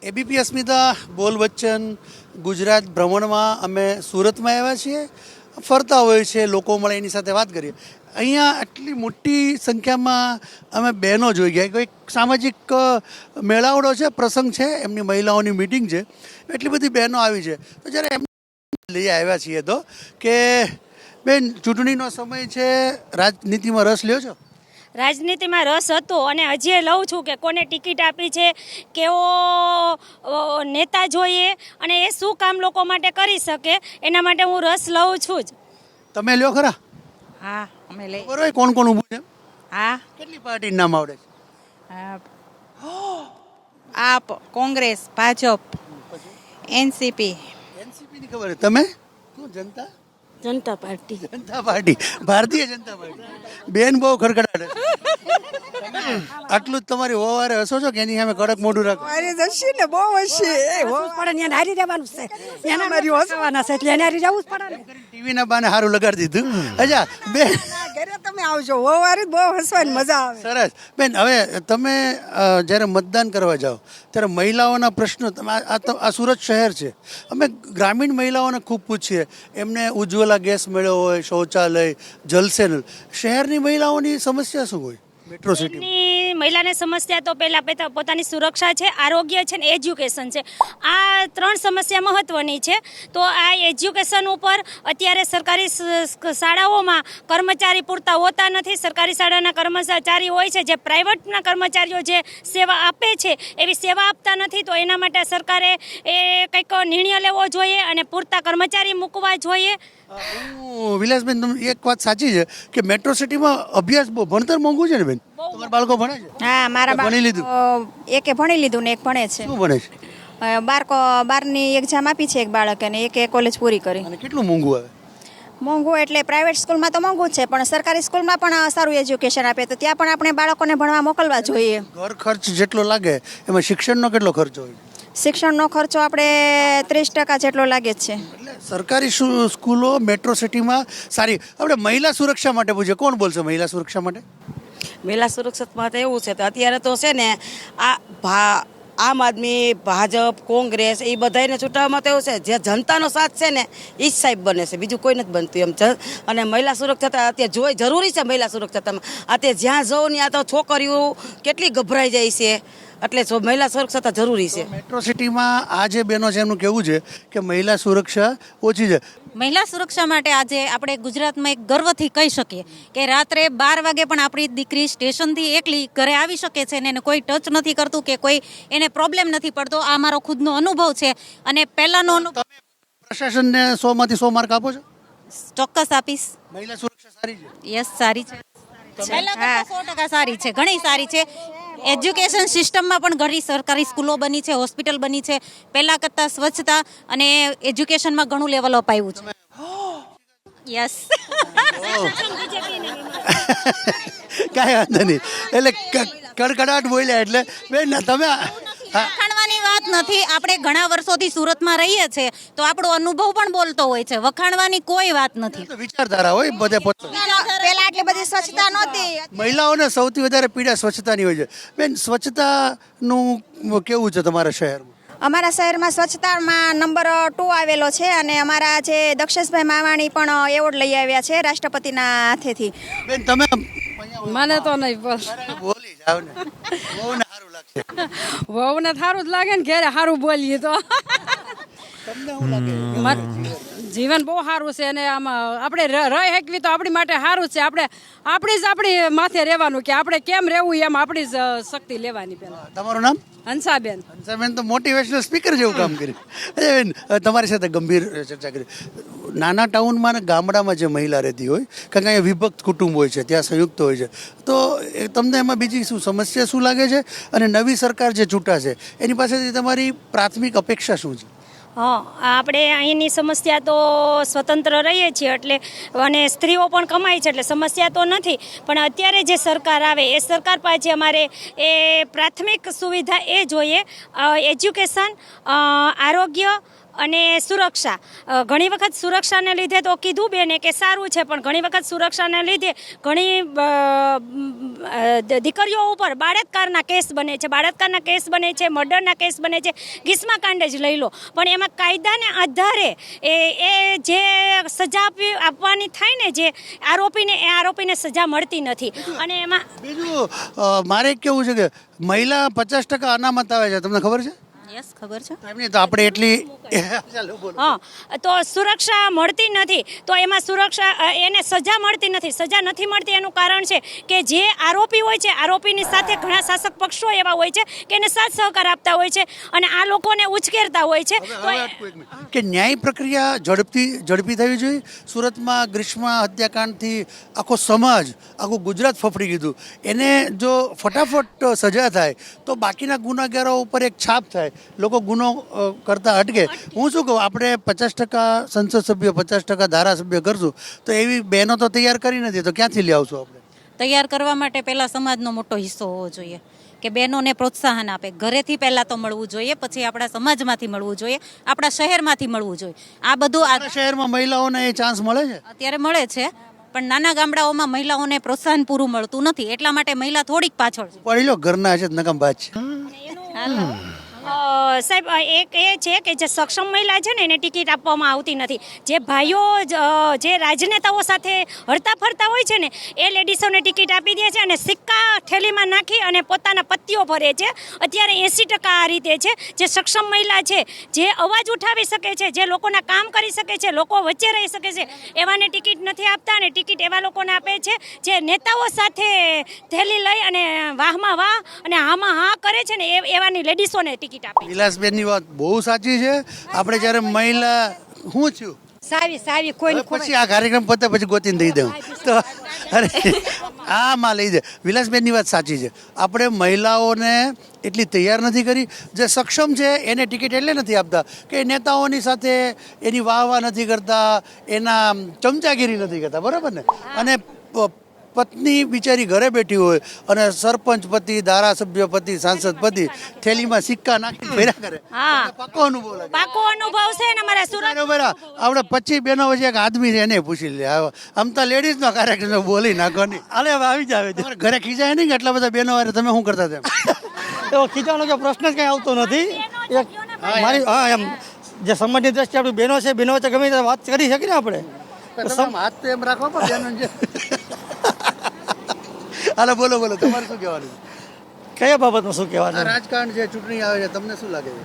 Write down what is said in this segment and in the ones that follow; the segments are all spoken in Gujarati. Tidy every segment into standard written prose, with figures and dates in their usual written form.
એબીપી અસ્મિતા બોલ બચ્ચન ગુજરાત ભ્રમણમાં અમે સુરતમાં આવ્યા છીએ, ફરતા હોય છે, લોકો મળે એની સાથે વાત કરીએ. અહીંયા આટલી મોટી સંખ્યામાં અમે બહેનો જોઈ ગયા. કોઈક સામાજિક મેળાવડો છે, પ્રસંગ છે, એમની મહિલાઓની મિટિંગ છે, એટલી બધી બહેનો આવી છે. તો જ્યારે એમ લઈ આવ્યા છીએ તો કે બેન, ચૂંટણીનો સમય છે, રાજનીતિમાં રસ લ્યો છો? રાજનીતિમાં રસ હતો અને હજી લઉં છું કે કોને ટિકિટ આપી છે, કેવો નેતા જોઈએ અને એ શું કામ લોકો માટે કરી શકે, એના માટે હું રસ લઉં છું જ. તમે લ્યો ખરા? હા, અમે લઈ. ખબર હોય કોણ કોણ ઊભું છે? હા, કેટલી પાર્ટીનું નામ આવડે છે? આપ, કોંગ્રેસ, ભાજપ, એનસીપી. એનસીપી ની ખબર છે. તમે શું? જનતા પાર્ટી. ભારતીય જનતા પાર્ટી. બેન બહુ ખડખડાટે છે. આટલું જ તમારી ઓવારે હસો છો કે એની સામે કડક મોઢું રાખો? અરે જશે ને, બહુ હશે. પડે ને હારી રહેવાનું છે, એના મારી હસવાના છે એટલે એને હારી જવું જ પડે ને. ટીવીના બાને સારું લગાડી દીધું. અચ્છા બેન, ઘરે તમે આવજો, ઓવારે બહુ હસવાની મજા આવે. સરસ. બેન, હવે તમે જ્યારે મતદાન કરવા જાઓ ત્યારે મહિલાઓના પ્રશ્નો, આ સુરત શહેર છે, અમે ગ્રામીણ મહિલાઓને ખૂબ પૂછીએ, એમને ઉજ્જવલા ગેસ મળ્યો હોય, શૌચાલય, જલસે નળ. શહેરની મહિલાઓની સમસ્યા શું હોય? મેટ્રો સિટી ની મહિલાને સમસ્યા તો પહેલા પોતાની સુરક્ષા છે, આરોગ્ય છે ને એજ્યુકેશન છે. આ ત્રણ સમસ્યા મહત્વની છે. તો આ એજ્યુકેશન ઉપર અત્યારે સરકારી શાળાઓમાં કર્મચારી પૂરતા હોતા નથી. સરકારી શાળાના કર્મચારી હોય છે, જે પ્રાઇવેટના કર્મચારીઓ જે સેવા આપે છે એવી સેવા આપતા નથી. તો એના માટે સરકારે એ કંઈક નિર્ણય લેવો જોઈએ અને પૂરતા કર્મચારી મૂકવા જોઈએ. વિલાસબેન, એક વાત સાચી છે કે મેટ્રો સિટીમાં અભ્યાસ બહુ, ભણતર મોંઘું છે ને બેન? તમારા બાળકો ભણે છે? હા, મારા ભણી લીધું? એકે ભણી લીધું ને એક ભણે છે. શું ભણે છે? 12ની એક્ઝામ આપી છે એક બાળકે ને એકે કોલેજ પૂરી કરી. અને કેટલું મોંઘું આવે? મોંઘું એટલે પ્રાઇવેટ સ્કૂલમાં તો મોંઘું જ છે, પણ સરકારી સ્કૂલમાં પણ સારું એજ્યુકેશન આપે તો ત્યાં પણ આપણે બાળકોને ભણવા મોકલવા જોઈએ. ઘર ખર્ચ જેટલો લાગે એમાં શિક્ષણનો કેટલો ખર્ચો હોય? શિક્ષણનો ખર્ચો આપણે 30% જેટલો લાગે જ છે. એટલે સરકારી સ્કૂલો મેટ્રો સિટીમાં સારી. આપણે મહિલા સુરક્ષા માટે પૂછીએ, કોણ બોલશે મહિલા સુરક્ષા માટે? મહિલા સુરક્ષા માટે એવું છે તો અત્યારે તો છે ને આ આમ આદમી, ભાજપ, કોંગ્રેસ એ બધાને ચૂંટવામાં તો એવું છે જે જનતાનો સાથ છે ને એ જ સાહેબ બને છે, બીજું કોઈ નથી બનતું એમ. અને મહિલા સુરક્ષા અત્યારે જોઈ જરૂરી છે. મહિલા સુરક્ષા અત્યારે જ્યાં જવું ને આ તો છોકરીઓ કેટલી ગભરાઈ જાય છે, એટલે મહિલા સુરક્ષા જરૂરી છે. મેટ્રો સિટીમાં આ જે બહેનો છે એમનું કહેવું છે કે મહિલા સુરક્ષા ઓછી છે. મહિલા સુરક્ષા માટે આજે આપણે ગુજરાતમાં એક ગર્વથી કહી શકીએ કે રાત્રે 12 વાગે પણ આપણી દીકરી સ્ટેશનથી એકલી ઘરે આવી શકે છે અને એને કોઈ ટચ નથી કરતું કે કોઈ એને પ્રોબ્લેમ નથી પડતો. આ મારો ખુદનો અનુભવ છે અને પહેલાનો તમે પ્રશાસનને 100 માંથી 100 માર્ક આપો છો? ચોક્કસ આપીશ. મહિલા સુરક્ષા સારી છે? યસ, સારી છે. પહેલા કરતાં 100% સારી છે, ઘણી સારી છે. એજ્યુકેશન સિસ્ટમમાં પણ ઘણી સરકારી સ્કૂલો બની છે, હોસ્પિટલ બની છે. પહેલા કરતાં સ્વચ્છતા અને એજ્યુકેશનમાં ઘણું લેવલ અપ આવ્યું છે. યસ. કાંઈ વાંધો નહીં. એટલે કડકડાટ બોલ્યા એટલે બેન તમે વખાણવાની વાત નથી. આપણે ઘણા વર્ષોથી સુરતમાં રહીએ છીએ તો આપણો અનુભવ પણ બોલતો હોય છે. વખાણવાની કોઈ વાત નથી. વિચારધારા હોય બધે પોતે. પહેલા આટલી બધી સ્વચ્છતા નહોતી. મહિલાઓને સૌથી વધારે પીડા સ્વચ્છતાની હોય છે. બેન, સ્વચ્છતાનું કેવું છે તમારા શહેરમાં? અમારા શહેરમાં સ્વચ્છતામાં નંબર 2 આવેલો છે અને અમારા જે દક્ષેશભાઈ માવાણી પણ એવોર્ડ લઈ આવ્યા છે રાષ્ટ્રપતિના હાથેથી. બેન, તમે મને તો નહીં, બસ બોલી જાવ ને, બહુને સારું લાગશે. વહુને સારું જ લાગે ને, ઘરે સારું બોલીએ તો તમને શું લાગે? જીવન બહુ સારું છે અને આમાં આપણે રહી શકવી તો આપણી માટે સારું છે. આપણી માથે રહેવાનું કે આપણે કેમ રહેવું એમ આપણી જ શક્તિ લેવાની. પહેલા તમારું નામ? હંસાબેન. હંસાબેન તો મોટિવેશનલ સ્પીકર જેવું કામ કર્યું. અરે બેન, તમારી સાથે ગંભીર ચર્ચા કરી. નાના ટાઉનમાં અને ગામડામાં જે મહિલા રહેતી હોય, કારણ કે અહીંયા વિભક્ત કુટુંબ હોય છે, ત્યાં સંયુક્ત હોય છે, તો તમને એમાં બીજી શું સમસ્યા શું લાગે છે? અને નવી સરકાર જે ચૂંટાશે એની પાસેથી તમારી પ્રાથમિક અપેક્ષા શું છે? હા, આપણે અહીંની સમસ્યા તો સ્વતંત્ર રહીએ છીએ એટલે અને સ્ત્રીઓ પણ કમાય છે એટલે સમસ્યા તો નથી. પણ અત્યારે જે સરકાર આવે એ સરકાર પાસે અમારે એ પ્રાથમિક સુવિધા એ જોઈએ, એજ્યુકેશન, આરોગ્ય અને સુરક્ષા. ઘણી વખત સુરક્ષાને લીધે તો કીધું બેને કે સારું છે, પણ ઘણી વખત સુરક્ષાને લીધે ઘણી દીકરીઓ ઉપર બાળાત્કારના કેસ બને છે, મર્ડરના કેસ બને છે. ગીસ્માકાંડ જ લઈ લો, પણ એમાં કાયદાને આધારે એ જે સજા આપવાની થાય ને જે આરોપીને સજા મળતી નથી. અને એમાં બીજું મારે કેવું છે કે મહિલા 50% અનામત આવે છે, તમને ખબર છે? યસ, ખબર છે. એમ નહીં તો આપણે એટલી હા, તો સુરક્ષા મળતી નથી, તો એમાં એને સજા મળતી નથી. સજા નથી મળતી એનું કારણ છે કે જે આરોપી હોય છે, આરોપીની સાથે ઘણા શાસક પક્ષો એવા હોય છે કે એને સાથ સહકાર આપતા હોય છે અને આ લોકોને ઉશ્કેરતા હોય છે. કે ન્યાય પ્રક્રિયા ઝડપી થવી જોઈએ. સુરતમાં ગ્રીષ્મા હત્યાકાંડથી આખો સમાજ, આખું ગુજરાત ફફડી ગયું. એને જો ફટાફટ સજા થાય તો બાકીના ગુનાગારો ઉપર એક છાપ થાય, લોકો ગુનો કરતા અટકે. હું શું કહું, આપણે 50% સંસદ સભ્યો, 50% ધારાસભ્ય કરશું તો એવી બહેનો તો તૈયાર કરી નથી, તો ક્યાંથી લઈ આવશું આપણે? તૈયાર કરવા માટે પહેલાં સમાજનો મોટો હિસ્સો હોવો જોઈએ કે બહેનોને પ્રોત્સાહન આપે. ઘરેથી પહેલાં તો મળવું જોઈએ, પછી આપણા સમાજમાંથી મળવું જોઈએ, આપણા શહેરમાંથી મળવું જોઈએ. આ બધું આપણા શહેરમાં મહિલાઓને એ ચાન્સ મળે છે? અત્યારે મળે છે, પણ નાના ગામડાઓમાં મહિલાઓને પ્રોત્સાહન પૂરું મળતું નથી, એટલા માટે મહિલા થોડીક પાછળ છે. પડી લો, ઘરના છે નકમ બાજ. સાહેબ, એક એ છે કે જે સક્ષમ મહિલા છે ને એને ટિકિટ આપવામાં આવતી નથી. જે ભાઈઓ જે રાજનેતાઓ સાથે હરતા ફરતા હોય છે ને એ લેડીસોને ટિકિટ આપી દે છે અને સિક્કા ઠેલીમાં નાખી અને પોતાના પત્તીઓ ભરે છે. અત્યારે 80% આ રીતે છે. જે સક્ષમ મહિલા છે, જે અવાજ ઉઠાવી શકે છે, જે લોકોના કામ કરી શકે છે, લોકો વચ્ચે રહી શકે છે, એવાને ટિકિટ નથી આપતા. અને ટિકિટ એવા લોકોને આપે છે જે નેતાઓ સાથે થેલી લઈ અને વાહમાં વાહ અને હામાં હા કરે છે ને એવાની લેડીસોને ટિકિટ. વિલાસબેનની વાત બહુ સાચી છે. આપણે જ્યારે મહિલા હું છું સાવી કોઈ પછી આ કાર્યક્રમ પતે પછી ગોતીને દઈ દઉં તો અરે આમાં લઈ દે. વિલાસબેનની વાત સાચી છે. આપણે મહિલાઓને એટલી તૈયાર નથી કરી. જે સક્ષમ છે એને ટિકિટ એટલે નથી આપતા કે નેતાઓની સાથે એની વાહ નથી કરતા, એના ચમચાગીરી નથી કરતા, બરાબર ને? અને પત્ની બિચારી ઘરે બેઠી હોય અને સરપંચ પતિ, ધારાસભ્ય પતિ, સાંસદ પતિ થેલીમાં સિક્કા નાખી ફેર્યા કરે. પાકો અનુભવ લાગે. પાકો અનુભવ છે ને મારા સુરત. બરાબર. આપણે 25 બહેનો વચ્ચે એક આદમી છે એને પૂછી લે. આમ તો લેડીઝનો કાર્યક્રમ બોલી નાખો નહીં. હાલે હવે આવી જાવે. તમારે ઘરે ખીજાય નહીં કે આટલા બધા બહેનો વારે તમે શું કરતા તેમ? એવો ખીજાવાનો કે પ્રશ્ન જ કંઈ આવતો નથી. મારી એમ જે સમાજની દ્રષ્ટિએ આપણી બહેનો છે, બહેનો વચ્ચે ગમે તે વાત કરી શકીએ ને આપણે. હાથ તો એમ રાખો પણ બહેનો હાલો બોલો તમારે શું કહેવાનું? કયા બાબતમાં શું કહેવાનું? રાજકારણ છે, ચૂંટણી આવે છે, તમને શું લાગે છે?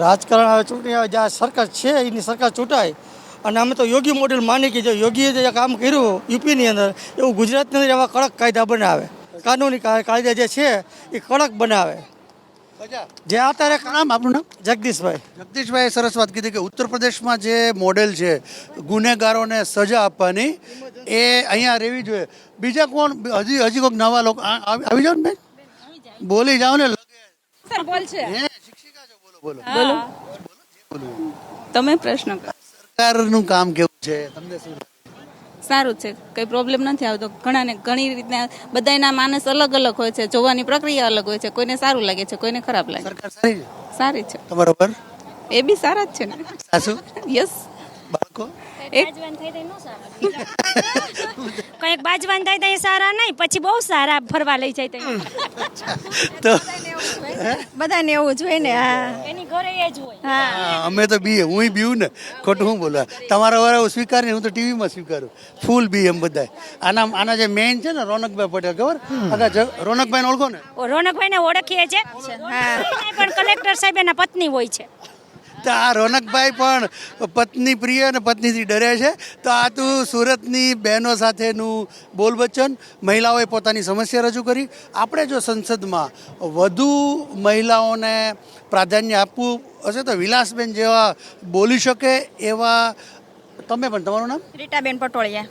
રાજકારણ આવે, ચૂંટણી આવે, જ્યાં સરકાર છે એની સરકાર ચૂંટાય. અને અમે તો યોગી મોડેલ માની કે જો યોગીએ જે કામ કર્યું યુપીની અંદર એવું ગુજરાતની અંદર એવા કડક કાયદા બનાવે, કાનૂની કાયદા જે છે એ કડક બનાવે. જે અત્યારે નામ આપણું નામ જગદીશભાઈ સરસ વાત કીધી કે ઉત્તર પ્રદેશમાં જે મોડેલ છે ગુનેગારોને સજા આપવાની એ અહીંયા રહેવી જોઈએ. બીજા કોણ હજી કોઈક નવા લોકો આવી જાવ ને બેન, બોલી જાઓ ને. શિક્ષિકા છો, બોલો. તમે પ્રશ્ન કરો. સરકારનું કામ કેવું છે તમને શું? સારું છે, કઈ પ્રોબ્લેમ નથી આવતો. ઘણી રીતના બધાના માનસ અલગ અલગ હોય છે, જોવાની પ્રક્રિયા અલગ હોય છે. કોઈને સારું લાગે છે, કોઈને ખરાબ લાગે. સરકાર સારી છે? સારી છે. તમારો પર એ બી સારા જ છે ને. સાસુ યસ. બાળકો કંઈક બાજવાન થાય તો સારા નહીં, પછી બહુ સારા ફરવા લઈ જાય તો બધાને એવું જ હોય ને. એની ઘરે એ જ હોય. અમે તો બીએ, હું બીવું ને, ખોટું હું બોલવા. તમારા વાળા હું સ્વીકારી, હું તો ટીવીમાં સ્વીકારું ફૂલ બી એમ બધા. આના જે મેઇન છે ને રોનકભાઈ પટેલ, ખબર? રોનકભાઈ ઓળખો ને? રોનકભાઈને ઓળખીએ છે, પણ કલેક્ટર સાહેબ એના પત્ની હોય છે. તો આ રોનકભાઈ પણ પત્ની પ્રિય અને પત્નીથી ડરે છે. તો આ તું સુરતની બહેનો સાથેનું બોલ વચન. મહિલાઓએ પોતાની સમસ્યા રજૂ કરી. આપણે જો સંસદમાં વધુ મહિલાઓને પ્રાધાન્ય આપવું હશે તો વિલાસબેન જેવા બોલી શકે એવા તમે પણ. તમારું નામ? રીટાબેન પટોળિયા.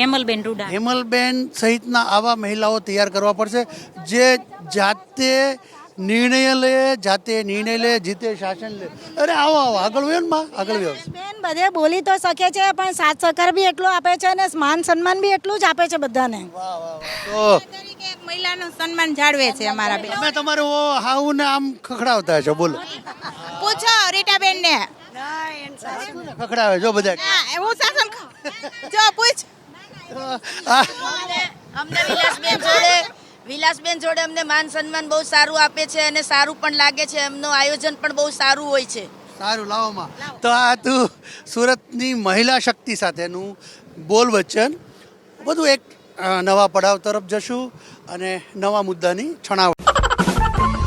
હેમલબેન રૂડા. હેમલબેન સહિતના આવા મહિલાઓ તૈયાર કરવા પડશે જે જાતે નિર્ણય લે, જીતે શાસન લે. અરે આવો આગળ વયો ને માં, આગળ વયો. બેન બધે બોલી તો શકે છે પણ સાથ સહકાર બી એટલું આપે છે અને માન સન્માન બી એટલું જ આપે છે બધાને. વાહ. તો મહિલાનું સન્માન જાળવે છે અમારા બેન. તમે તમારું હાઉને આમ ખખડાવતા છો, બોલો. પૂછો રીટાબેન ને. ખખડાવે જો બધા. હું શાસન જો પૂછ. આ અમને વિલાસબેન જોડે અમને માન સન્માન બહુ સારું આપે છે અને સારું પણ લાગે છે. એમનું આયોજન પણ બહુ સારું હોય છે. સારું, લાવોમાં. તો આ તું સુરતની મહિલા શક્તિ સાથેનું બોલ વચન, બધું એક નવા પડાવ તરફ જશું અને નવા મુદ્દાની છણાવટ